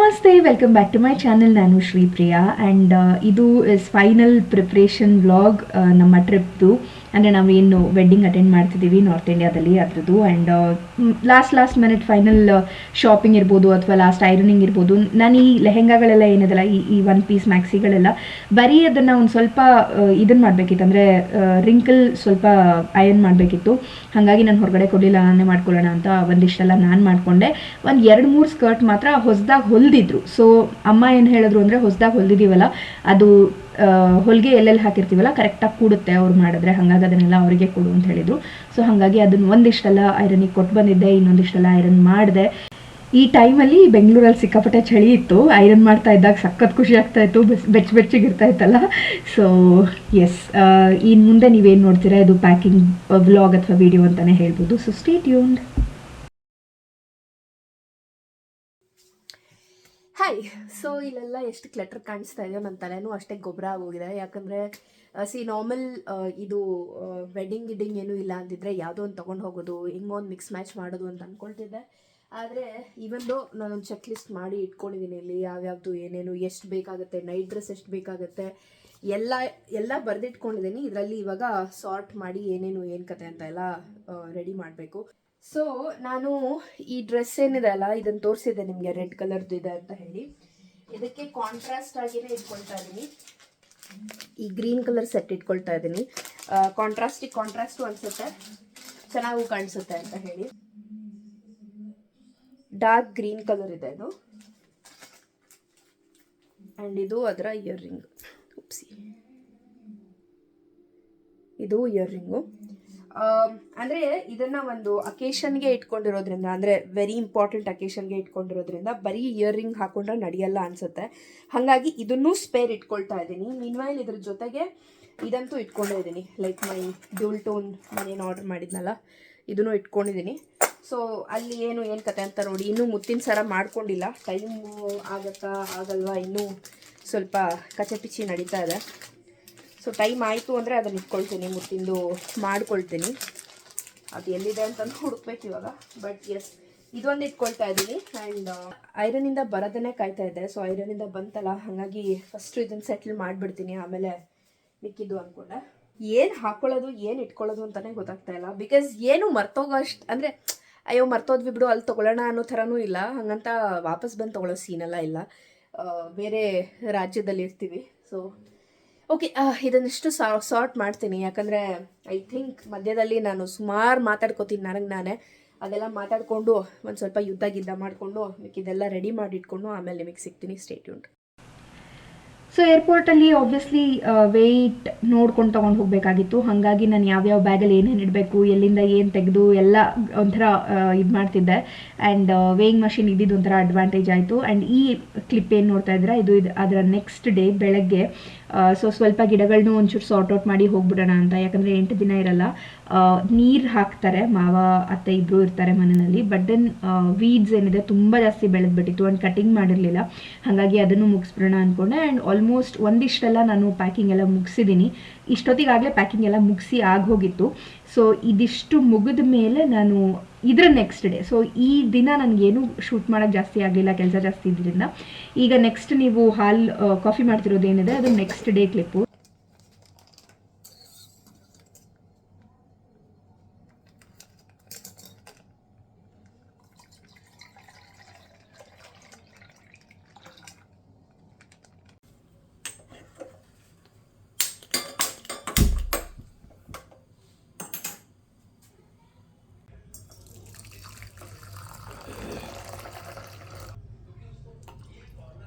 ನಮಸ್ತೆ, welcome back to my channel. ನಾನು Shripriya and ಇದು ಇಸ್ ಫೈನಲ್ ಪ್ರಿಪ್ರೇಷನ್ ವ್ಲಾಗ್ ನಮ್ಮ ಟ್ರಿಪ್ದು. ಅಂದರೆ ನಾವೇನು ವೆಡ್ಡಿಂಗ್ ಅಟೆಂಡ್ ಮಾಡ್ತಿದ್ದೀವಿ ನಾರ್ತ್ ಇಂಡಿಯಾದಲ್ಲಿ ಅದ್ರದ್ದು. And last minute final shopping ಇರ್ಬೋದು ಅಥವಾ ಲಾಸ್ಟ್ ಐರನಿಂಗ್ ಇರ್ಬೋದು. ನಾನು ಈ ಲೆಹೆಂಗಾಗಳೆಲ್ಲ ಏನಿದೆಲ್ಲ ಈ ಒನ್ ಪೀಸ್ ಮ್ಯಾಕ್ಸಿಗಳೆಲ್ಲ ಬರೀ ಅದನ್ನು ಒಂದು ಸ್ವಲ್ಪ ಇದನ್ನು ಮಾಡಬೇಕಿತ್ತು, ಅಂದರೆ ರಿಂಕಲ್ ಸ್ವಲ್ಪ ಐರನ್ ಮಾಡಬೇಕಿತ್ತು. ಹಾಗಾಗಿ ನಾನು ಹೊರಗಡೆ ಕೊಡಲಿಲ್ಲ, ನಾನೇ ಮಾಡ್ಕೊಳ್ಳೋಣ ಅಂತ ಒಂದಿಷ್ಟೆಲ್ಲ ನಾನು ಮಾಡಿಕೊಂಡೆ. ಒಂದು 2-3 ಸ್ಕರ್ಟ್ ಮಾತ್ರ ಹೊಸದಾಗಿ ಹೊಲಿದಿದ್ರು. ಸೊ ಅಮ್ಮ ಏನು ಹೇಳಿದ್ರು ಅಂದರೆ, ಹೊಸದಾಗಿ ಹೊಲಿದಿದ್ದೀವಲ್ಲ ಅದು ಹೊಲಿಗೆ ಎಲ್ಲೆಲ್ಲಿ ಹಾಕಿರ್ತೀವಲ್ಲ ಕರೆಕ್ಟಾಗಿ ಕೂಡುತ್ತೆ ಅವ್ರು ಮಾಡಿದ್ರೆ, ಹಾಗಾಗಿ ಅದನ್ನೆಲ್ಲ ಅವರಿಗೆ ಕೊಡು ಅಂತ ಹೇಳಿದರು. ಸೊ ಹಾಗಾಗಿ ಅದನ್ನು ಒಂದಿಷ್ಟೆಲ್ಲ ಐರನಿಗೆ ಕೊಟ್ಟು ಬಂದಿದ್ದೆ, ಇನ್ನೊಂದಿಷ್ಟೆಲ್ಲ ಐರನ್ ಮಾಡಿದೆ. ಈ ಟೈಮಲ್ಲಿ ಬೆಂಗಳೂರಲ್ಲಿ ಸಿಕ್ಕಾಪಟ್ಟೆ ಚಳಿ ಇತ್ತು. ಐರನ್ ಮಾಡ್ತಾ ಇದ್ದಾಗ ಸಖತ್ ಖುಷಿ ಆಗ್ತಾ ಇತ್ತು, ಬೆಚ್ಚಗಿರ್ತಾ ಇತ್ತಲ್ಲ. ಸೊ ಎಸ್, ಇನ್ನು ಮುಂದೆ ನೀವೇನು ನೋಡ್ತೀರಾ ಇದು ಪ್ಯಾಕಿಂಗ್ ವ್ಲಾಗ್ ಅಥವಾ ವಿಡಿಯೋ ಅಂತಲೇ ಹೇಳ್ಬೋದು. So stay tuned. Hi. So ಇಲ್ಲೆಲ್ಲ ಎಷ್ಟು ಕ್ಲಟರ್ ಕಾಣಿಸ್ತಾ ಇದೆಯೋ ನನ್ನ ತಲೆನೂ ಅಷ್ಟೇ ಗೊಬ್ಬರ ಆಗೋಗಿದೆ. ಯಾಕಂದರೆ ನಾರ್ಮಲ್ ಇದು ವೆಡ್ಡಿಂಗ್ ಗಿಡ್ಡಿಂಗ್ ಏನೂ ಇಲ್ಲ ಅಂದಿದ್ರೆ ಯಾವುದೋ ಒಂದು ತೊಗೊಂಡು ಹೋಗೋದು, ಹಿಂಗೋ ಒಂದು ಮಿಕ್ಸ್ ಮ್ಯಾಚ್ ಮಾಡೋದು ಅಂತ ಅಂದ್ಕೊಳ್ತಿದ್ದೆ. ಆದರೆ ಇವೊಂದು ನಾನೊಂದು ಚೆಕ್ ಲಿಸ್ಟ್ ಮಾಡಿ ಇಟ್ಕೊಂಡಿದ್ದೀನಿ. ಇಲ್ಲಿ ಯಾವ್ಯಾವುದು ಏನೇನು ಎಷ್ಟು ಬೇಕಾಗುತ್ತೆ, ನೈಟ್ ಡ್ರೆಸ್ ಎಷ್ಟು ಬೇಕಾಗುತ್ತೆ ಎಲ್ಲ ಬರೆದಿಟ್ಕೊಂಡಿದ್ದೀನಿ. ಇದರಲ್ಲಿ ಇವಾಗ ಸಾರ್ಟ್ ಮಾಡಿ ಏನೇನು ಏನು ಕತೆ ಅಂತ ಎಲ್ಲ ರೆಡಿ ಮಾಡಬೇಕು. ಸೊ ನಾನು ಈ ಡ್ರೆಸ್ ಏನಿದೆ ಅಲ್ಲ, ಇದನ್ನು ತೋರಿಸಿದ್ದೆ ನಿಮಗೆ, ರೆಡ್ ಕಲರ್ದು ಇದೆ ಅಂತ ಹೇಳಿ. ಇದಕ್ಕೆ ಕಾಂಟ್ರಾಸ್ಟ್ ಆಗಿನೇ ಇಟ್ಕೊಳ್ತಾ ಇದ್ದೀನಿ. ಈ ಗ್ರೀನ್ ಕಲರ್ ಸೆಟ್ ಇಟ್ಕೊಳ್ತಾ ಇದ್ದೀನಿ. ಕಾಂಟ್ರಾಸ್ಟು ಅನಿಸುತ್ತೆ, ಚೆನ್ನಾಗೂ ಕಾಣಿಸುತ್ತೆ ಅಂತ ಹೇಳಿ. ಡಾರ್ಕ್ ಗ್ರೀನ್ ಕಲರ್ ಇದೆ ಇದು. ಆ್ಯಂಡ್ ಇದು ಅದರ ಇಯರ್ರಿಂಗ್. ಇದು ಇಯರ್ರಿಂಗು. ಅಂದರೆ ಇದನ್ನು ಒಂದು ಅಕೇಶನ್ಗೆ ಇಟ್ಕೊಂಡಿರೋದ್ರಿಂದ, ಅಂದರೆ ವೆರಿ ಇಂಪಾರ್ಟೆಂಟ್ ಅಕೇಶನ್ಗೆ ಇಟ್ಕೊಂಡಿರೋದ್ರಿಂದ ಬರೀ ಇಯರ್ರಿಂಗ್ ಹಾಕೊಂಡ್ರೆ ನಡೆಯಲ್ಲ ಅನಿಸುತ್ತೆ. ಹಾಗಾಗಿ ಇದನ್ನೂ ಸ್ಪೇರ್ ಇಟ್ಕೊಳ್ತಾ ಇದ್ದೀನಿ. ಮೀನ್ವೈಲ್ ಇದ್ರ ಜೊತೆಗೆ ಇದಂತೂ ಇಟ್ಕೊಂಡೇ ಇದ್ದೀನಿ, ಲೈಕ್ ಮೈ ಡ್ಯೂಲ್ ಟೋನ್ ನಾನೇನು ಆರ್ಡರ್ ಮಾಡಿದ್ನಲ್ಲ ಇದನ್ನು ಇಟ್ಕೊಂಡಿದ್ದೀನಿ. ಸೊ ಅಲ್ಲಿ ಏನು ಕತೆ ಅಂತ ನೋಡಿ. ಇನ್ನೂ ಮುತ್ತಿನ ಸರ ಮಾಡ್ಕೊಂಡಿಲ್ಲ, ಟೈಮು ಆಗತ್ತಾ ಆಗಲ್ವಾ, ಇನ್ನೂ ಸ್ವಲ್ಪ ಕಚಪಿಚಿ ನಡೀತಾ ಇದೆ. ಸೊ ಟೈಮ್ ಆಯಿತು ಅಂದರೆ ಅದನ್ನು ಇಟ್ಕೊಳ್ತೀನಿ, ಮುತ್ತಿಂದು ಮಾಡ್ಕೊಳ್ತೀನಿ. ಅದು ಎಲ್ಲಿದೆ ಅಂತ ಹುಡುಕ್ಬೇಕು ಇವಾಗ. ಬಟ್ ಎಸ್, ಇದೊಂದು ಇಟ್ಕೊಳ್ತಾ ಇದ್ದೀನಿ. ಆ್ಯಂಡ್ ಐರನಿಂದ ಬರೋದನ್ನೇ ಕಾಯ್ತಾ ಇದ್ದೆ. ಸೊ ಐರನಿಂದ ಬಂತಲ್ಲ, ಹಾಗಾಗಿ ಫಸ್ಟು ಇದನ್ನು ಸೆಟ್ಲ್ ಮಾಡಿಬಿಡ್ತೀನಿ, ಆಮೇಲೆ ಮಿಕ್ಕಿದ್ದು ಅಂದ್ಕೊಂಡೆ. ಏನು ಹಾಕ್ಕೊಳ್ಳೋದು ಏನು ಇಟ್ಕೊಳ್ಳೋದು ಅಂತಲೇ ಗೊತ್ತಾಗ್ತಾ ಇಲ್ಲ. ಬಿಕಾಸ್ ಏನು ಮರ್ತೋಗೋ ಅಷ್ಟು, ಅಂದರೆ ಅಯ್ಯೋ ಮರ್ತೋದ್ವಿ ಬಿಡು ಅಲ್ಲಿ ತೊಗೊಳ್ಳೋಣ ಅನ್ನೋ ಥರನೂ ಇಲ್ಲ. ಹಾಗಂತ ವಾಪಸ್ ಬಂದು ತೊಗೊಳ್ಳೋ ಸೀನೆಲ್ಲ ಇಲ್ಲ. ಬೇರೆ ರಾಜ್ಯದಲ್ಲಿ ಇರ್ತೀವಿ. ಸೊ ಓಕೆ, ಇದನ್ನಿಷ್ಟು ಸಾರ್ಟ್ ಮಾಡ್ತೀನಿ. ಯಾಕಂದರೆ ಐ ಥಿಂಕ್ ಮಧ್ಯದಲ್ಲಿ ನಾನು ಸುಮಾರು ಮಾತಾಡ್ಕೋತೀನಿ ನಾನೇ. ಅದೆಲ್ಲ ಮಾತಾಡಿಕೊಂಡು ಒಂದು ಸ್ವಲ್ಪ ಯುದ್ಧ ಮಾಡಿಕೊಂಡು ಇದೆಲ್ಲ ರೆಡಿ ಮಾಡಿಟ್ಕೊಂಡು ಆಮೇಲೆ ನಿಮಗೆ ಸಿಗ್ತೀನಿ. Stay tuned. ಸೊ ಏರ್ಪೋರ್ಟಲ್ಲಿ ಆಬ್ವಿಯಸ್ಲಿ ವೆಯ್ಟ್ ನೋಡ್ಕೊಂಡು ತೊಗೊಂಡು ಹೋಗಬೇಕಾಗಿತ್ತು. ಹಾಗಾಗಿ ನಾನು ಯಾವ್ಯಾವ ಬ್ಯಾಗಲ್ಲಿ ಏನೇನು ಇಡಬೇಕು, ಎಲ್ಲಿಂದ ಏನು ತೆಗೆದು ಎಲ್ಲ ಒಂಥರ ಇದು ಮಾಡ್ತಿದ್ದೆ. ಆ್ಯಂಡ್ ವೇಯಿಂಗ್ ಮಷಿನ್ ಇದ್ದಿದ್ದು ಒಂಥರ ಅಡ್ವಾಂಟೇಜ್ ಆಯಿತು. ಆ್ಯಂಡ್ ಈ ಕ್ಲಿಪ್ ಏನು ನೋಡ್ತಾ ಇದ್ದೀರಾ, ಇದು ಅದರ ನೆಕ್ಸ್ಟ್ ಡೇ ಬೆಳಗ್ಗೆ. ಸೊ ಸ್ವಲ್ಪ ಗಿಡಗಳನ್ನೂ ಒಂಚೂರು ಸಾರ್ಟ್ ಔಟ್ ಮಾಡಿ ಹೋಗ್ಬಿಡೋಣ ಅಂತ. ಯಾಕಂದರೆ 8 ದಿನ ಇರಲ್ಲ, ನೀರು ಹಾಕ್ತಾರೆ, ಮಾವ ಅತ್ತೆ ಇಬ್ಬರು ಇರ್ತಾರೆ ಮನೆಯಲ್ಲಿ. ಬಟ್ ದೆನ್ ವೀಡ್ಸ್ ಏನಿದೆ ತುಂಬ ಜಾಸ್ತಿ ಬೆಳೆದ್ಬಿಟ್ಟಿತ್ತು ಆ್ಯಂಡ್ ಕಟಿಂಗ್ ಮಾಡಿರಲಿಲ್ಲ. ಹಾಗಾಗಿ ಅದನ್ನು ಮುಗಿಸ್ಬಿಡೋಣ ಅಂದ್ಕೊಂಡೆ. ಆ್ಯಂಡ್ ಆಲ್ಮೋಸ್ಟ್ ಒಂದಿಷ್ಟೆಲ್ಲ ನಾನು ಪ್ಯಾಕಿಂಗ್ ಎಲ್ಲ ಮುಗಿಸಿದ್ದೀನಿ. ಇಷ್ಟೊತ್ತಿಗಾಗಲೇ ಪ್ಯಾಕಿಂಗ್ ಎಲ್ಲ ಮುಗಿಸಿ ಆಗೋಗಿತ್ತು. ಸೊ ಇದಿಷ್ಟು ಮುಗಿದ ಮೇಲೆ ನಾನು ಇದರ ನೆಕ್ಸ್ಟ್ ಡೇ, ಸೊ ಈ ದಿನ ನನಗೇನು ಶೂಟ್ ಮಾಡೋಕ್ಕೆ ಜಾಸ್ತಿ ಆಗಲಿಲ್ಲ, ಕೆಲಸ ಜಾಸ್ತಿ ಇದ್ದರಿಂದ. ಈಗ ನೆಕ್ಸ್ಟ್ ನೀವು ಕಾಫಿ ಮಾಡ್ತಿರೋದೇನಿದೆ ಅದು next day clip.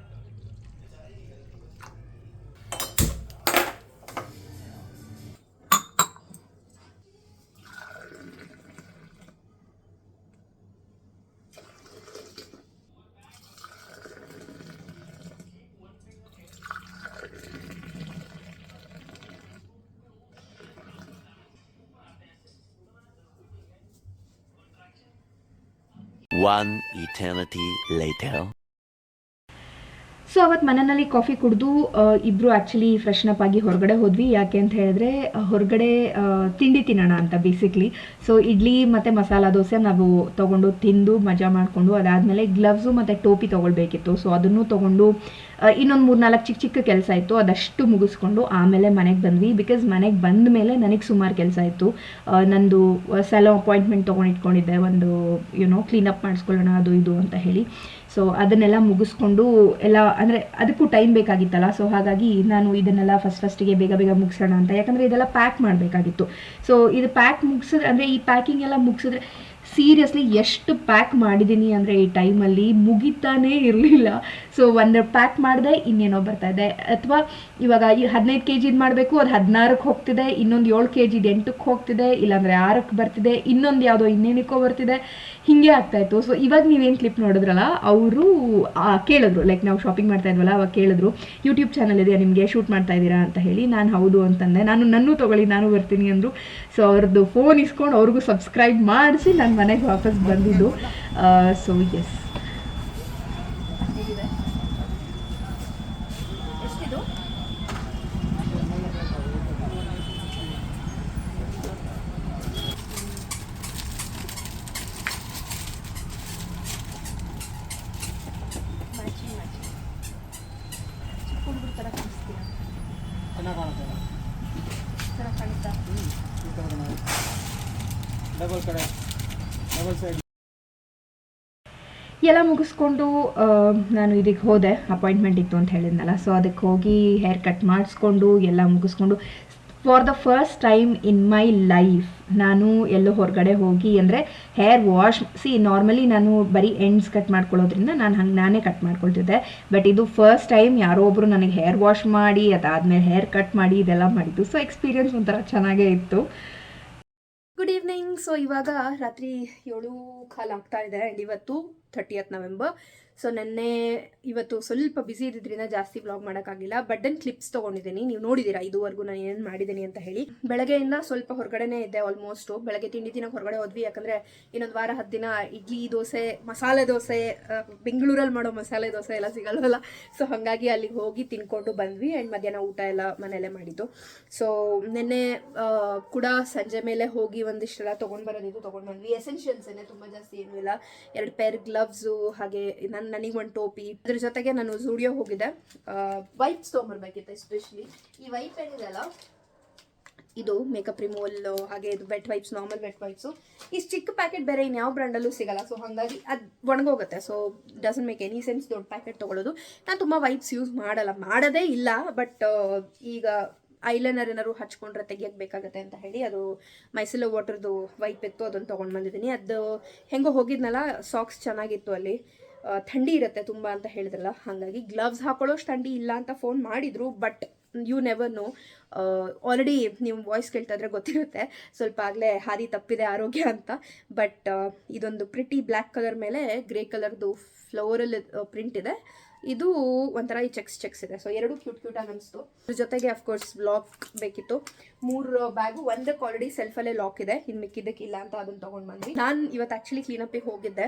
One eternity later. So ಅವತ್ತು ಮನೆಯಲ್ಲಿ ಕಾಫಿ ಕುಡಿದು ಇಬ್ಬರು ಆ್ಯಕ್ಚುಲಿ ಫ್ರೆಶ್ನಪ್ ಆಗಿ ಹೊರಗಡೆ ಹೋದ್ವಿ. ಯಾಕೆ ಅಂತ ಹೇಳಿದ್ರೆ ಹೊರಗಡೆ ತಿಂಡಿ ತಿನ್ನೋಣ ಅಂತ ಬೇಸಿಕ್ಲಿ. ಸೊ ಇಡ್ಲಿ ಮತ್ತು ಮಸಾಲ ದೋಸೆ ನಾವು ತೊಗೊಂಡು ತಿಂದು ಮಜಾ ಮಾಡಿಕೊಂಡು ಅದಾದಮೇಲೆ ಗ್ಲವ್ಸು ಮತ್ತು ಟೋಪಿ ತೊಗೊಳ್ಬೇಕಿತ್ತು. ಸೊ ಅದನ್ನು ತೊಗೊಂಡು ಇನ್ನೊಂದು 3-4 ಚಿಕ್ಕ ಚಿಕ್ಕ ಕೆಲಸ ಇತ್ತು, ಅದಷ್ಟು ಮುಗಿಸ್ಕೊಂಡು ಆಮೇಲೆ ಮನೆಗೆ ಬಂದ್ವಿ. ಬಿಕಾಸ್ ಮನೆಗೆ ಬಂದ ಮೇಲೆ ನನಗೆ ಸುಮಾರು ಕೆಲಸ ಇತ್ತು. ನಂದು ಸಲೋ ಅಪಾಯಿಂಟ್ಮೆಂಟ್ ತೊಗೊಂಡಿಟ್ಕೊಂಡಿದ್ದೆ, ಒಂದು ಕ್ಲೀನಪ್ ಮಾಡಿಸ್ಕೊಳ್ಳೋಣ ಅದು ಇದು ಅಂತ ಹೇಳಿ. ಸೊ ಅದನ್ನೆಲ್ಲ ಮುಗಿಸ್ಕೊಂಡು ಎಲ್ಲ ಅಂದರೆ ಅದಕ್ಕೂ ಟೈಮ್ ಬೇಕಾಗಿತ್ತಲ್ಲ. ಸೊ ಹಾಗಾಗಿ ನಾನು ಇದನ್ನೆಲ್ಲ ಫಸ್ಟಿಗೆ ಬೇಗ ಬೇಗ ಮುಗಿಸೋಣ ಅಂತ, ಯಾಕಂದರೆ ಇದೆಲ್ಲ ಪ್ಯಾಕ್ ಮಾಡಬೇಕಾಗಿತ್ತು. ಸೊ ಇದು ಪ್ಯಾಕ್ ಮುಗಿಸಿದ್ರೆ ಅಂದರೆ ಈ ಪ್ಯಾಕಿಂಗ್ ಎಲ್ಲ ಮುಗಿಸಿದ್ರೆ ಸೀರಿಯಸ್ಲಿ ಎಷ್ಟು ಪ್ಯಾಕ್ ಮಾಡಿದ್ದೀನಿ ಅಂದರೆ ಈ ಟೈಮಲ್ಲಿ ಮುಗಿತಾನೇ ಇರಲಿಲ್ಲ. ಸೊ ಒಂದು ಪ್ಯಾಕ್ ಮಾಡಿದೆ ಇನ್ನೇನೋ ಬರ್ತಾಯಿದೆ, ಅಥವಾ ಇವಾಗ ಈ 15 kg ಇದು ಮಾಡಬೇಕು, ಅದು 16ಕ್ಕೆ ಹೋಗ್ತಿದೆ, ಇನ್ನೊಂದು 7 kg 8ಕ್ಕೆ ಹೋಗ್ತಿದೆ, ಇಲ್ಲಾಂದರೆ 6ಕ್ಕೆ ಬರ್ತಿದೆ, ಇನ್ನೊಂದು ಯಾವುದೋ ಇನ್ನೇನಕ್ಕೋ ಬರ್ತಿದೆ, ಹೀಗೆ ಆಗ್ತಾಯಿತ್ತು. ಸೊ ಇವಾಗ ನೀವೇನು ಕ್ಲಿಪ್ ನೋಡಿದ್ರಲ್ಲ, ಅವರು ಕೇಳಿದ್ರು, ಲೈಕ್ ನಾವು ಶಾಪಿಂಗ್ ಮಾಡ್ತಾ ಇದ್ವಲ್ಲ ಅವಾಗ ಕೇಳಿದ್ರು, ಯೂಟ್ಯೂಬ್ ಚಾನಲ್ ಇದೆಯಾ ನಿಮಗೆ, ಶೂಟ್ ಮಾಡ್ತಾ ಇದ್ದೀರಾ ಅಂತ ಹೇಳಿ. ನಾನು ಹೌದು ಅಂತಂದೆ. ನನ್ನೂ ತೊಗೊಳ್ಳಿ, ನಾನು ಬರ್ತೀನಿ ಅಂದರು. ಸೊ ಅವ್ರದ್ದು ಫೋನ್ ಇಸ್ಕೊಂಡು ಅವ್ರಿಗೂ ಸಬ್ಸ್ಕ್ರೈಬ್ ಮಾಡಿಸಿ ನಾನು ಮನೆಗೆ ವಾಪಸ್ ಬಂದಿದ್ದು. ಸೊ ಎಸ್, ಎಲ್ಲ ಮುಗಿಸ್ಕೊಂಡು ನಾನು ಇದಕ್ಕೆ ಹೋದೆ, ಅಪಾಯಿಂಟ್ಮೆಂಟ್ ಇತ್ತು ಅಂತ ಹೇಳಿದ್ನಲ್ಲ. ಸೊ ಅದಕ್ಕೆ ಹೋಗಿ ಹೇರ್ ಕಟ್ ಮಾಡಿಸ್ಕೊಂಡು ಎಲ್ಲ ಮುಗಿಸ್ಕೊಂಡು for the first time in my life ನಾನು ಎಲ್ಲೋ ಹೊರಗಡೆ ಹೋಗಿ ಅಂದರೆ ಹೇರ್ ವಾಶ್ ನಾರ್ಮಲಿ ನಾನು ಬರೀ ಎಂಡ್ಸ್ ಕಟ್ ಮಾಡ್ಕೊಳ್ಳೋದ್ರಿಂದ ನಾನೇ ಕಟ್ ಮಾಡ್ಕೊಳ್ತಿದ್ದೆ. ಬಟ್ ಇದು ಫಸ್ಟ್ ಟೈಮ್ ಯಾರೋ ಒಬ್ಬರು ನನಗೆ ಹೇರ್ ವಾಶ್ ಮಾಡಿ ಅದಾದಮೇಲೆ ಹೇರ್ ಕಟ್ ಮಾಡಿ ಇದೆಲ್ಲ ಮಾಡಿದ್ದು. ಸೊ ಎಕ್ಸ್ಪೀರಿಯನ್ಸ್ ಒಂಥರ ಚೆನ್ನಾಗೇ ಇತ್ತು. Good evening. ಸೊ ಇವಾಗ ರಾತ್ರಿ 7:15 ಆಗ್ತಾ ಇದೆ ಆ್ಯಂಡ್ ಇವತ್ತು 30th ನವೆಂಬರ್. ಸೊ ಇವತ್ತು ಸ್ವಲ್ಪ ಬ್ಯುಸಿ ಇದ್ದಿದ್ದರಿಂದ ಜಾಸ್ತಿ ವ್ಲಾಗ್ ಮಾಡೋಕ್ಕಾಗಿಲ್ಲ. ಬಟ್ ದೆನ್ ಕ್ಲಿಪ್ಸ್ ತೊಗೊಂಡಿದ್ದೀನಿ, ನೀವು ನೋಡಿದ್ದೀರಾ ಇದುವರೆಗೂ ನಾನು ಏನೇನು ಮಾಡಿದ್ದೀನಿ ಅಂತ ಹೇಳಿ. ಬೆಳಗ್ಗೆಯಿಂದ ಸ್ವಲ್ಪ ಹೊರಗಡೆನೇ ಇದ್ದೆ ಆಲ್ಮೋಸ್ಟು. ಬೆಳಗ್ಗೆ ತಿಂಡಿ ದಿನಕ್ಕೆ ಹೊರಗಡೆ ಹೋದ್ವಿ, ಯಾಕಂದರೆ ಇನ್ನೊಂದು ವಾರ 10 ದಿನ ಇಡ್ಲಿ ದೋಸೆ, ಮಸಾಲೆ ದೋಸೆ, ಬೆಂಗಳೂರಲ್ಲಿ ಮಾಡೋ ಮಸಾಲೆ ದೋಸೆ ಎಲ್ಲ ಸಿಗಲ್ವಲ್ಲ. ಸೊ ಹಾಗಾಗಿ ಅಲ್ಲಿಗೆ ಹೋಗಿ ತಿನ್ಕೊಂಡು ಬಂದ್ವಿ. ಆ್ಯಂಡ್ ಮಧ್ಯಾಹ್ನ ಊಟ ಎಲ್ಲ ಮನೆಯಲ್ಲೇ ಮಾಡಿದ್ದು. ಸೊ ನಿನ್ನೆ ಕೂಡ ಸಂಜೆ ಮೇಲೆ ಹೋಗಿ ಒಂದಿಷ್ಟೆಲ್ಲ ತೊಗೊಂಡು ಬಂದ್ವಿ. ಎಸೆನ್ಷಿಯಲ್ಸ್ ತುಂಬ ಜಾಸ್ತಿ ಏನೂ ಇಲ್ಲ. 2 ಪೇರ್ ಗ್ಲವ್ಸು, ಹಾಗೆ ನನಗೆ ಒಂದು ಟೋಪಿ. ಅದ್ರ ಜೊತೆಗೆ ನಾನು ಝೂಡಿಯೋ ಹೋಗಿದ್ದೆ, ವೈಪ್ಸ್ ತೊಗೊಂಬರ್ಬೇಕಿತ್ತು. ಎಸ್ಪೆಷಲಿ ಈ ವೈಪ್ ಏನಿದೆ ಅಲ್ಲ, ಇದು ಮೇಕಪ್ ರಿಮೂವಲ್, ಹಾಗೆ ಇದು wet wipes, normal wet wipes. ಇಷ್ಟು ಚಿಕ್ಕ ಪ್ಯಾಕೆಟ್ ಬೇರೆ ಇನ್ಯಾವ ಬ್ರ್ಯಾಂಡಲ್ಲೂ ಸಿಗಲ್ಲ. ಸೊ ಹಾಗಾಗಿ ಅದು ಒಣಗೋಗುತ್ತೆ. So doesn't make any sense ದೊಡ್ಡ ಪ್ಯಾಕೆಟ್ ತೊಗೊಳ್ಳೋದು. ನಾನು ತುಂಬ ವೈಪ್ಸ್ ಯೂಸ್ ಮಾಡೋದೇ ಇಲ್ಲ. ಬಟ್ ಈಗ ಐಲೈನರ್ ಏನಾದ್ರು ಹಚ್ಕೊಂಡ್ರೆ ತೆಗಿಯಕ್ಕೆ ಬೇಕಾಗುತ್ತೆ ಅಂತ ಹೇಳಿ ಅದು ಮೈಸೆಲ್ ವಾಟರ್ದು ವೈಪ್ ಇತ್ತು, ಅದನ್ನು ತೊಗೊಂಡು ಬಂದಿದ್ದೀನಿ. ಅದು ಹೆಂಗೋ ಹೋಗಿದ್ನಲ್ಲ, ಸಾಕ್ಸ್ ಚೆನ್ನಾಗಿತ್ತು, ಅಲ್ಲಿ ಥಂಡಿ ಇರುತ್ತೆ ತುಂಬ ಅಂತ ಹೇಳಿದ್ರಲ್ಲ, ಹಾಗಾಗಿ ಗ್ಲವ್ಸ್ ಹಾಕೊಳ್ಳೋಷ್ಟು ಥಂಡಿ ಇಲ್ಲ ಅಂತ ಫೋನ್ ಮಾಡಿದರು. But you never know. Already ನೀವು ವಾಯ್ಸ್ ಕೇಳ್ತಾ ಇದ್ರೆ ಗೊತ್ತಿರುತ್ತೆ, ಸ್ವಲ್ಪ ಆಗಲೇ ಹಾದಿ ತಪ್ಪಿದೆ ಆರೋಗ್ಯ ಅಂತ. ಬಟ್ ಇದೊಂದು ಪ್ರಿಟಿ ಬ್ಲ್ಯಾಕ್ ಕಲರ್ ಮೇಲೆ ಗ್ರೇ ಕಲರ್ದು ಫ್ಲೋರಲ್ ಪ್ರಿಂಟ್ ಇದೆ. ಇದು ಒಂಥರ ಈ ಚೆಕ್ಸ್ ಇದೆ. ಸೊ 2 ಕ್ಯೂಟ್ ಆಗಿ ಅನಿಸ್ತು. ಅದ್ರ ಜೊತೆಗೆ ಅಫ್ಕೋರ್ಸ್ ಲಾಕ್ ಬೇಕಿತ್ತು. 3 ಬ್ಯಾಗು, ಒಂದಕ್ಕೆ ಆಲ್ರೆಡಿ ಸೆಲ್ಫಲ್ಲೇ ಲಾಕ್ ಇದೆ, ಇನ್ನು ಮಿಕ್ಕಿದ್ದಕ್ಕೆ ಇಲ್ಲ ಅಂತ ಅದನ್ನು ತೊಗೊಂಡು ಬಂದ್ವಿ. ನಾನು ಇವತ್ತು ಆ್ಯಕ್ಚುಲಿ ಕ್ಲೀನಪ್ಪಿಗೆ ಹೋಗಿದ್ದೆ.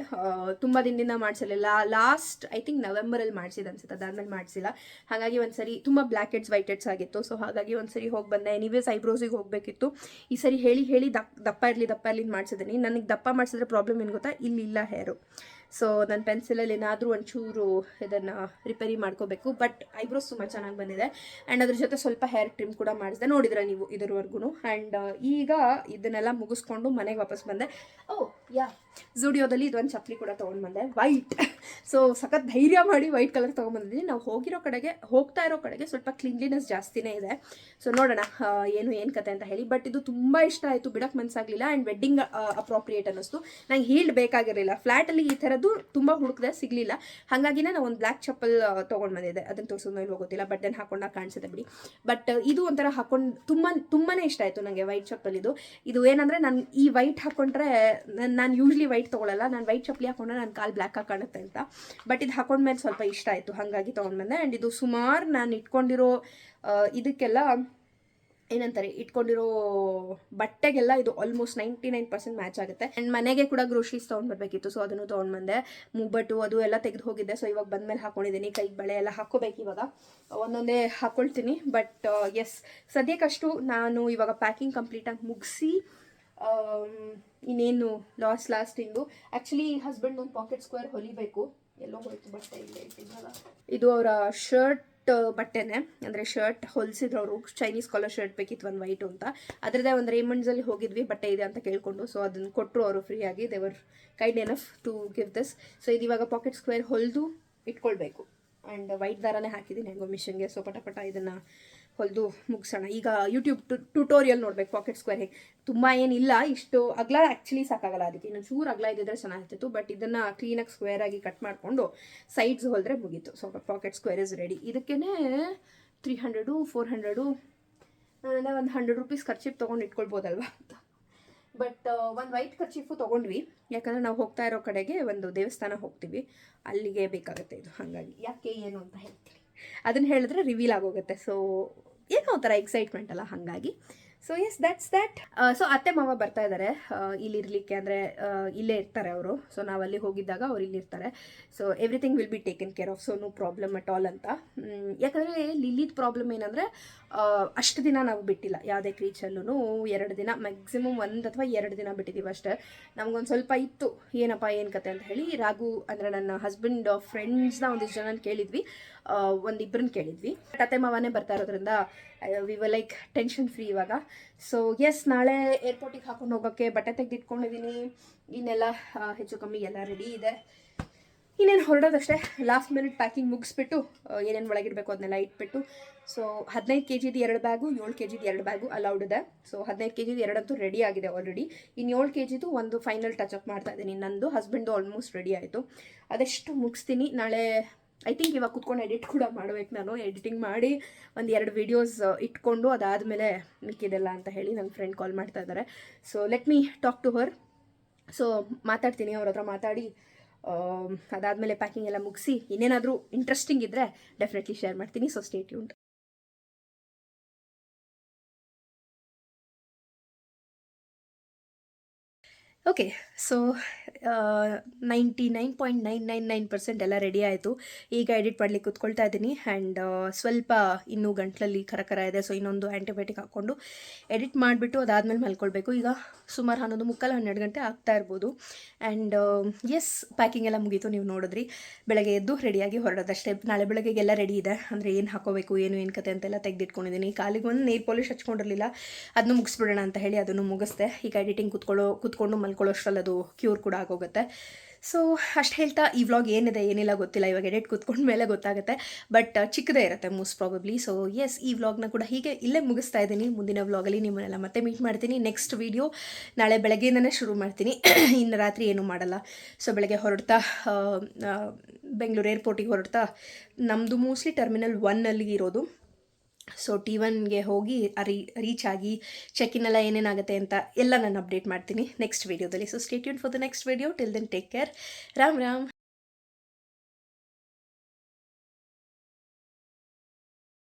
ತುಂಬ ದಿನದಿಂದ ಮಾಡಿಸಲಿಲ್ಲ. ಲಾಸ್ಟ್ ಐ ಥಿಂಕ್ ನವೆಂಬರಲ್ಲಿ ಮಾಡಿಸಿದೆ ಅನ್ಸುತ್ತೆ, ಅದಾದ್ಮೇಲೆ ಮಾಡಿಸಿಲ್ಲ. ಹಾಗಾಗಿ ಒಂದ್ಸರಿ ತುಂಬ ಬ್ಲ್ಯಾಕ್ ಹೆಡ್ಸ್ ವೈಟ್ ಹೆಡ್ಸ್ ಆಗಿತ್ತು. ಸೊ ಹಾಗಾಗಿ ಒಂದ್ಸರಿ ಹೋಗಿ ಬಂದೆ. ಎನಿವೇಸ್ ಐಬ್ರೋಸಿಗೆ ಹೋಗಬೇಕಿತ್ತು. ಈ ಸರಿ ಹೇಳಿ ದಪ್ಪ ಇರಲಿ ಮಾಡಿಸಿದ್ದೀನಿ. ನನಗೆ ದಪ್ಪ ಮಾಡಿಸಿದ್ರೆ ಪ್ರಾಬ್ಲಮ್ ಏನು ಗೊತ್ತಾ, ಇಲ್ಲಿಲ್ಲ ಹೇರು. ಸೊ ನನ್ನ ಪೆನ್ಸಿಲಲ್ಲಿ ಏನಾದರೂ ಒಂಚೂರು ಇದನ್ನು ರಿಪೇರಿ ಮಾಡ್ಕೋಬೇಕು. ಬಟ್ ಐಬ್ರೋಸ್ ತುಂಬ ಚೆನ್ನಾಗಿ ಬಂದಿದೆ. ಆ್ಯಂಡ್ ಅದ್ರ ಜೊತೆ ಸ್ವಲ್ಪ ಹೇರ್ ಟ್ರಿಮ್ ಕೂಡ ಮಾಡಿಸಿದೆ, ನೋಡಿದ್ರೆ ನೀವು ಇದ್ರವರೆಗೂ. ಆ್ಯಂಡ್ ಈಗ ಇದನ್ನೆಲ್ಲ ಮುಗಿಸ್ಕೊಂಡು ಮನೆಗೆ ವಾಪಸ್ ಬಂದೆ. ಝೂಡಿಯೋದಲ್ಲಿ ಇದೊಂದು ಚಪ್ಪಲಿ ಕೂಡ ತೊಗೊಂಡು ಬಂದೆ, ವೈಟ್. ಸೊ ಸಖತ್ ಧೈರ್ಯ ಮಾಡಿ ವೈಟ್ ಕಲರ್ ತೊಗೊಂಡ್ಬಂದಿದ್ದೀನಿ. ನಾವು ಹೋಗ್ತಾ ಇರೋ ಕಡೆಗೆ ಸ್ವಲ್ಪ ಕ್ಲೀನ್ಲಿನೆಸ್ ಜಾಸ್ತಿನೇ ಇದೆ. ಸೊ ನೋಡೋಣ ಏನು ಕತೆ ಅಂತ ಹೇಳಿ. ಬಟ್ ಇದು ತುಂಬ ಇಷ್ಟ ಆಯಿತು, ಬಿಡೋಕ್ಕೆ ಮನಸ್ಸಾಗಲಿಲ್ಲ. ಆ್ಯಂಡ್ ವೆಡ್ಡಿಂಗ್ ಅಪ್ರೋಪ್ರಿಯೇಟ್ ಅನ್ನಿಸ್ತು. ನಂಗೆ ಹೀಲ್ಡ್ ಬೇಕಾಗಿರಲಿಲ್ಲ. ಫ್ಲ್ಯಾಟಲ್ಲಿ ಈ ಥರದ್ದು ತುಂಬ ಹುಡುಕಿದೆ, ಸಿಗಲಿಲ್ಲ. ಹಾಗಾಗಿನೇ ನಾವು ಒಂದು ಬ್ಲ್ಯಾಕ್ ಚಪ್ಪಲ್ ತೊಗೊಂಡು ಬಂದಿದ್ದೆ. ಅದನ್ನು ತೋರಿಸೋದು ಇಲ್ವೋ ಗೊತ್ತಿಲ್ಲ, ಬಟ್ ದೆನ್ ಹಾಕೊಂಡಾಗ ಕಾಣಿಸುತ್ತೆ ಬಿಡಿ. ಬಟ್ ಇದು ಒಂಥರ ಹಾಕೊಂಡು ತುಂಬಾ ಇಷ್ಟ ಆಯಿತು ನನಗೆ ವೈಟ್ ಚಪ್ಪಲ್. ಇದು ಏನಂದರೆ, ನಾನು ಈ ವೈಟ್ ಹಾಕೊಂಡ್ರೆ, ನಾನು ಯೂಶ್ವಲಿ ವೈಟ್ ತೊಗೊಳ್ಳಲ್ಲ. ನಾನು ವೈಟ್ ಚಪ್ಪಲಿ ಹಾಕೊಂಡ್ರೆ ನನ್ನ ಕಾಲು ಬ್ಲ್ಯಾಕ್ ಆಗಿ ಕಾಣುತ್ತೆ ಅಂತ. ಬಟ್ ಇದು ಹಾಕೊಂಡ್ಮೇಲೆ ಸ್ವಲ್ಪ ಇಷ್ಟ ಆಯಿತು, ಹಾಗಾಗಿ ತೊಗೊಂಡು ಬಂದೆ. ಆ್ಯಂಡ್ ಇದು ಸುಮಾರು ನಾನು ಇಟ್ಕೊಂಡಿರೋ ಇದಕ್ಕೆಲ್ಲ ಏನಂತಾರೆ ಇಟ್ಕೊಂಡಿರೋ ಬಟ್ಟೆಗೆಲ್ಲ ಇದು ಆಲ್ಮೋಸ್ಟ್ 99% ಮ್ಯಾಚ್ ಆಗುತ್ತೆ. ಆ್ಯಂಡ್ ಮನೆಗೆ ಕೂಡ ಗ್ರೋಸರೀಸ್ ತೊಗೊಂಡ್ಬರ್ಬೇಕಿತ್ತು, ಸೊ ಅದನ್ನು ತೊಗೊಂಡ್ಬಂದೆ. ಮೂಗ್ಬಟ್ಟು ಅದು ಎಲ್ಲ ತೆಗೆದು ಹೋಗಿದ್ದೆ. ಸೊ ಇವಾಗ ಬಂದಮೇಲೆ ಹಾಕೊಂಡಿದ್ದೀನಿ. ಕೈಗೆ ಬಳೆ ಎಲ್ಲ ಹಾಕೋಬೇಕು, ಇವಾಗ ಒಂದೊಂದೇ ಹಾಕ್ಕೊಳ್ತೀನಿ. ಬಟ್ ಎಸ್, ಸದ್ಯಕ್ಕಷ್ಟು ನಾನು ಇವಾಗ ಪ್ಯಾಕಿಂಗ್ ಕಂಪ್ಲೀಟಾಗಿ ಮುಗಿಸಿ ಇನ್ನೇನು ಲಾಸ್ಟಿಂದು ಆ್ಯಕ್ಚುಲಿ ಹಸ್ಬೆಂಡ್ ಒಂದು ಪಾಕೆಟ್ ಸ್ಕ್ವೇರ್ ಹೊಲಿಬೇಕು. ಎಲ್ಲೋ ಹೋಯ್ತು ಬಟ್ಟೆ, ಇಲ್ಲೇ ಇಟ್ಟಿದ್ದಲ್ಲ. ಇದು ಅವರ ಶರ್ಟ್ ಬಟ್ಟೆನೆ, ಅಂದರೆ ಶರ್ಟ್ ಹೊಲಿಸಿದ್ರು ಅವರು. ಚೈನೀಸ್ ಕಾಲರ್ ಶರ್ಟ್ ಬೇಕಿತ್ತು, ಒಂದು ವೈಟು ಅಂತ. ಅದರದ್ದೇ ಒಂದು ರೇಮಂಡ್ಸಲ್ಲಿ ಹೋಗಿದ್ವಿ, ಬಟ್ಟೆ ಇದೆ ಅಂತ ಕೇಳಿಕೊಂಡು. ಸೊ ಅದನ್ನು ಕೊಟ್ಟರು ಅವರು ಫ್ರೀಯಾಗಿ. They were kind enough to give this. So ಇದು ಇವಾಗ ಪಾಕೆಟ್ ಸ್ಕ್ವೇರ್ ಹೊಲಿದು ಇಟ್ಕೊಳ್ಬೇಕು. ಆ್ಯಂಡ್ ವೈಟ್ ದಾರನೇ ಹಾಕಿದ್ದೀನಿ ಹೆಂಗೋ ಮಿಷನ್ಗೆ. ಸೊ ಪಟ ಇದನ್ನು ಹೊಲಿದು ಮುಗಿಸೋಣ. ಈಗ ಯೂಟ್ಯೂಬ್ ಟ್ಯುಟೋರಿಯಲ್ ನೋಡ್ಬೇಕು ಪಾಕೆಟ್ ಸ್ಕ್ವೇರ್ ಹೇಗೆ. ತುಂಬ ಏನಿಲ್ಲ, ಇಷ್ಟು ಅಗಲ ಆ್ಯಕ್ಚುಲಿ ಸಾಕಾಗಲ್ಲ, ಅದಕ್ಕೆ ಇನ್ನೊಂದು ಚೂರು ಅಗಲ ಇದ್ದಿದ್ರೆ ಚೆನ್ನಾಗಿರ್ತಿತ್ತು. ಬಟ್ ಇದನ್ನು ಕ್ಲೀನಾಗಿ ಸ್ಕ್ವೇರಾಗಿ ಕಟ್ ಮಾಡಿಕೊಂಡು ಸೈಡ್ಸ್ ಹೊಲಿದ್ರೆ ಮುಗೀತು. So pocket square is ready. ಇದಕ್ಕೇ 300 400 ನಾನಿಂದ ಒಂದು 100 ರೂಪೀಸ್ ಖರ್ಚಿಪ್ ತೊಗೊಂಡು ಇಟ್ಕೊಳ್ಬೋದಲ್ವಾ ಅಂತ. ಬಟ್ ಒಂದು ವೈಟ್ ಖರ್ಚಿಫು ತೊಗೊಂಡ್ವಿ, ಯಾಕಂದರೆ ನಾವು ಹೋಗ್ತಾ ಇರೋ ಕಡೆಗೆ ಒಂದು ದೇವಸ್ಥಾನ ಹೋಗ್ತೀವಿ, ಅಲ್ಲಿಗೆ ಬೇಕಾಗುತ್ತೆ ಇದು. ಹಾಗಾಗಿ ಯಾಕೆ ಏನು ಅಂತ ಹೇಳ್ತೀನಿ, ಅದನ್ನು ಹೇಳಿದ್ರೆ ರಿವೀಲ್ ಆಗೋಗುತ್ತೆ. ಸೊ ಏನೋ ಒಂಥರ ಎಕ್ಸೈಟ್ಮೆಂಟ್ ಅಲ್ಲ, ಹಾಗಾಗಿ. So yes, that's that. So ಅತ್ತೆ ಮಾವ ಬರ್ತಾ ಇದ್ದಾರೆ ಇಲ್ಲಿರಲಿಕ್ಕೆ, ಅಂದರೆ ಇಲ್ಲೇ ಇರ್ತಾರೆ ಅವರು. ಸೊ ನಾವಲ್ಲಿ ಹೋಗಿದ್ದಾಗ ಅವ್ರು ಇಲ್ಲಿರ್ತಾರೆ. So everything will be taken care of. So no problem at all ಅಂತ. ಯಾಕಂದರೆ ಲಿಲ್ಲಿದ ಪ್ರಾಬ್ಲಮ್ ಏನಂದರೆ ಅಷ್ಟು ದಿನ ನಾವು ಬಿಟ್ಟಿಲ್ಲ ಯಾವುದೇ ಕ್ರೀಚಲ್ಲೂ. 2 ದಿನ ಮ್ಯಾಕ್ಸಿಮಮ್, 1 ಅಥವಾ 2 ದಿನ ಬಿಟ್ಟಿದ್ದೀವಿ ಅಷ್ಟೇ. ನಮಗೊಂದು ಸ್ವಲ್ಪ ಇತ್ತು ಏನಪ್ಪ ಏನು ಕತೆ ಅಂತ ಹೇಳಿ. ರಾಘು ಅಂದರೆ ನನ್ನ ಹಸ್ಬೆಂಡ್ ಫ್ರೆಂಡ್ಸ್ನ ಒಂದಿಷ್ಟು ಜನ ಕೇಳಿದ್ವಿ, ಒಂದಿಬ್ಬರನ್ನ ಕೇಳಿದ್ವಿ. ಬಟ್ ಅತ್ತೆ ಮಾವನೇ ಬರ್ತಾ ಇರೋದ್ರಿಂದ we were like tension free ಇವಾಗ. ಸೊ ಎಸ್, ನಾಳೆ ಏರ್ಪೋರ್ಟಿಗೆ ಹಾಕೊಂಡು ಹೋಗೋಕ್ಕೆ ಬಟ್ಟೆ ತೆಗೆದಿಟ್ಕೊಂಡಿದ್ದೀನಿ. ಇನ್ನೆಲ್ಲ ಹೆಚ್ಚು ಕಮ್ಮಿ ಎಲ್ಲ ರೆಡಿ ಇದೆ. ಇನ್ನೇನು ಹೊರಡೋದಷ್ಟೇ. ಲಾಸ್ಟ್ ಮಿನಿಟ್ ಪ್ಯಾಕಿಂಗ್ ಮುಗಿಸ್ಬಿಟ್ಟು ಏನೇನು ಒಳಗಿರಬೇಕು ಅದನ್ನೆಲ್ಲ ಇಟ್ಬಿಟ್ಟು. ಸೊ 15 kgದು 2 ಬ್ಯಾಗು, 7 kgದು 2 ಬ್ಯಾಗು ಅಲೌಡ್ ಇದೆ. ಸೊ 15 kgದು 2 ಅಂತೂ ರೆಡಿ ಆಗಿದೆ ಆಲ್ರೆಡಿ. ಇನ್ನು 7 kgದು ಒಂದು ಫೈನಲ್ ಟಚಪ್ ಮಾಡ್ತಾ ಇದ್ದೀನಿ. ನಂದು ಹಸ್ಬೆಂಡು ಆಲ್ಮೋಸ್ಟ್ ರೆಡಿ ಆಯಿತು. ಅದೆಷ್ಟು ಮುಗಿಸ್ತೀನಿ. ನಾಳೆ ಐ ಥಿಂಕ್ ಇವಾಗ ಕುತ್ಕೊಂಡು ಎಡಿಟ್ ಕೂಡ ಮಾಡಬೇಕು ನಾನು. ಎಡಿಟಿಂಗ್ ಮಾಡಿ ಒಂದು 2 ವೀಡಿಯೋಸ್ ಇಟ್ಕೊಂಡು ಅದಾದಮೇಲೆ ಮಿಕ್ಕಿದೆಲ್ಲ ಅಂತ ಹೇಳಿ ನನ್ನ ಫ್ರೆಂಡ್ ಕಾಲ್ ಮಾಡ್ತಾ ಇದ್ದಾರೆ. So let me talk to her. So ಮಾತಾಡ್ತೀನಿ ಅವ್ರ ಹತ್ರ, ಮಾತಾಡಿ ಅದಾದಮೇಲೆ ಪ್ಯಾಕಿಂಗ್ ಎಲ್ಲ ಮುಗಿಸಿ ಇನ್ನೇನಾದರೂ ಇಂಟ್ರೆಸ್ಟಿಂಗ್ ಇದ್ದರೆ ಡೆಫಿನೆಟ್ಲಿ ಶೇರ್ ಮಾಡ್ತೀನಿ. So stay tuned. Okay, so 99.999% ಎಲ್ಲ ರೆಡಿ ಆಯಿತು. ಈಗ ಎಡಿಟ್ ಮಾಡಲಿಕ್ಕೆ ಕೂತ್ಕೊಳ್ತಾ ಇದ್ದೀನಿ. ಆ್ಯಂಡ್ ಸ್ವಲ್ಪ ಇನ್ನೂ ಗಂಟ್ಲಲ್ಲಿ ಕರಕರ ಇದೆ. ಸೊ ಇನ್ನೊಂದು ಆ್ಯಂಟಿಬಯೋಟಿಕ್ ಹಾಕ್ಕೊಂಡು ಎಡಿಟ್ ಮಾಡಿಬಿಟ್ಟು ಅದಾದಮೇಲೆ ಮಲ್ಕೊಳ್ಬೇಕು. ಈಗ ಸುಮಾರು 11:45 12 ಗಂಟೆ ಆಗ್ತಾ ಇರ್ಬೋದು. ಆ್ಯಂಡ್ ಎಸ್, ಪ್ಯಾಕಿಂಗ್ ಎಲ್ಲ ಮುಗೀತು, ನೀವು ನೋಡಿದ್ರಿ. ಬೆಳಗ್ಗೆ ಎದ್ದು ರೆಡಿಯಾಗಿ ಹೊರಡೋದಷ್ಟೇ. ನಾಳೆ ಬೆಳಗ್ಗೆಗೆಲ್ಲ ರೆಡಿ ಇದೆ, ಅಂದರೆ ಏನು ಹಾಕೋಬೇಕು ಏನು ಕತೆ ಅಂತೆಲ್ಲ ತೆಗೆದಿಟ್ಕೊಂಡಿದ್ದೀನಿ. ಕಾಲಿಗೆ ಒಂದು ನೇಲ್ ಪಾಲಿಶ್ ಹಚ್ಕೊಂಡಿರಲಿಲ್ಲ, ಅದನ್ನು ಮುಗಿಸ್ಬಿಡೋಣ ಅಂತ ಹೇಳಿ ಅದನ್ನು ಮುಗಿಸ್ದೆ. ಈಗ ಎಡಿಟಿಂಗ್ ಕೂತ್ಕೊಂಡು ಮಲ್ಕೊಳ್ಳೋಷ್ಟರಲ್ಲಿ ಅದು ಕ್ಯೂರ್ ಕೂಡ ಆಗೋಗುತ್ತೆ. ಸೊ ಅಷ್ಟು ಹೇಳ್ತಾ, ಈ ವ್ಲಾಗ್ ಏನಿದೆ ಏನಿಲ್ಲ ಗೊತ್ತಿಲ್ಲ, ಇವಾಗ ಎಡಿಟ್ ಕೂತ್ಕೊಂಡ ಮೇಲೆ ಗೊತ್ತಾಗುತ್ತೆ. ಬಟ್ ಚಿಕ್ಕದೇ ಇರುತ್ತೆ ಮೋಸ್ಟ್ ಪ್ರಾಬಬ್ಲಿ. ಸೊ ಎಸ್, ಈ ವ್ಲಾಗ್ನ ಕೂಡ ಹೀಗೆ ಇಲ್ಲೇ ಮುಗಿಸ್ತಾ ಇದ್ದೀನಿ. ಮುಂದಿನ ವ್ಲಾಗಲ್ಲಿ ನಿಮ್ಮನ್ನೆಲ್ಲ ಮತ್ತೆ ಮೀಟ್ ಮಾಡ್ತೀನಿ. ನೆಕ್ಸ್ಟ್ ವೀಡಿಯೋ ನಾಳೆ ಬೆಳಗ್ಗೆಯಿಂದನೇ ಶುರು ಮಾಡ್ತೀನಿ. ಇನ್ನು ರಾತ್ರಿ ಏನೂ ಮಾಡಲ್ಲ. ಸೊ ಬೆಳಗ್ಗೆ ಹೊರಡ್ತಾ ಬೆಂಗಳೂರು ಏರ್ಪೋರ್ಟಿಗೆ ಹೊರಡ್ತಾ, ನಮ್ಮದು ಮೋಸ್ಟ್ಲಿ ಟರ್ಮಿನಲ್ 1 ಇರೋದು. ಸೊ T1ಗೆ ಹೋಗಿ ರೀಚ್ ಆಗಿ ಚೆಕ್-ಇನ್ ಎಲ್ಲ ಏನೇನಾಗುತ್ತೆ ಅಂತ ಎಲ್ಲ ನಾನು ಅಪ್ಡೇಟ್ ಮಾಡ್ತೀನಿ ನೆಕ್ಸ್ಟ್ ವೀಡಿಯೋದಲ್ಲಿ. So stay tuned for the next video. Till then take care. Ram Ram.